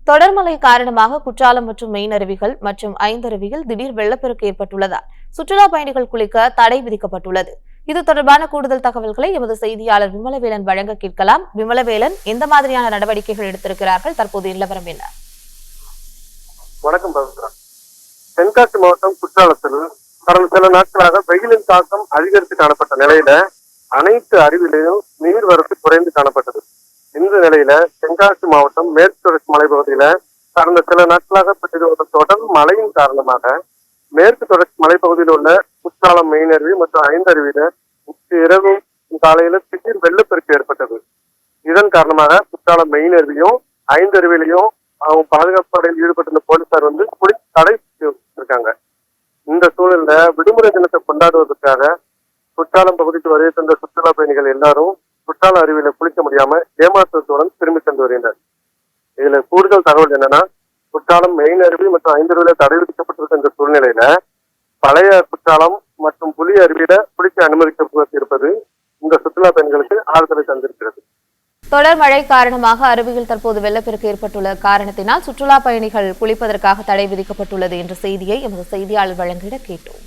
தொடர் மழை காரணமாக குற்றாலம் மற்றும் மெயின் அருவிகள் மற்றும் ஐந்தருவியில் திடீர் வெள்ளப்பெருக்கு ஏற்பட்டுள்ளதால் சுற்றுலா பயணிகள் குளிக்க தடை விதிக்கப்பட்டுள்ளது. இது தொடர்பான கூடுதல் தகவல்களை எமது செய்தியாளர் விமலவேலன் வழங்க கேட்கலாம். விமலவேலன், எந்த மாதிரியான நடவடிக்கைகள் எடுத்திருக்கிறார்கள்? தற்போது நிலவரம் என்ன? வணக்கம் பவித்ரா. தென்காசி மாவட்டம் குற்றாலத்தில் கடந்த சில நாட்களாக வெயிலின் தாக்கம் அதிகரித்து காணப்பட்ட நிலையில அனைத்து அருவியிலும் நீர்வரத்து குறைந்து காணப்பட்டது. இந்த நிலையில தென்காசி மாவட்டம் மேற்கு தொடர்ச்சி மலைப்பகுதியில கடந்த சில நாட்களாக பெற்று வரும் தொடர் மழையின் காரணமாக மேற்கு தொடர்ச்சி மலைப்பகுதியில் உள்ள குற்றாலம் மெயின் அருவி மற்றும் ஐந்தருவியில இரவு காலையில திடீர் வெள்ளப்பெருக்கு ஏற்பட்டது. இதன் காரணமாக குற்றாலம் மெயின் அருவியும் ஐந்தருவியிலையும் அவங்க பாதுகாப்பு படையில் ஈடுபட்டிருந்த போலீசார் குளி தடை இருக்காங்க. இந்த சூழல்ல விடுமுறை தினத்தை கொண்டாடுவதற்காக குற்றாலம் பகுதிக்கு வருகை தந்த சுற்றுலா பயணிகள் எல்லாரும் குற்றாலம் அருவியில குளிக்க முடியாம ஏமாற்றத்துடன் திரும்பி சென்று வருகின்றனர். இதுல கூடுதல் தகவல் என்னன்னா, குற்றாலம் மெயின் அருவி மற்றும் ஐந்தருவியில தடை விதிக்கப்பட்டிருக்க இந்த சூழ்நிலையில பழைய குற்றாலம் மற்றும் புலி அருவியில குளிக்க அனுமதிக்கப்பட்டிருப்பது இந்த சுற்றுலா பயணிகளுக்கு ஆறுதலை தந்திருக்கிறது. தொடர் மழை காரணமாக அருவியில் தற்போது வெள்ளப்பெருக்கு ஏற்பட்டுள்ள காரணத்தினால் சுற்றுலா பயணிகள் குளிப்பதற்காக தடை விதிக்கப்பட்டுள்ளது என்ற செய்தியை எமது செய்தியாளர் வழங்கிட கேட்டோம்.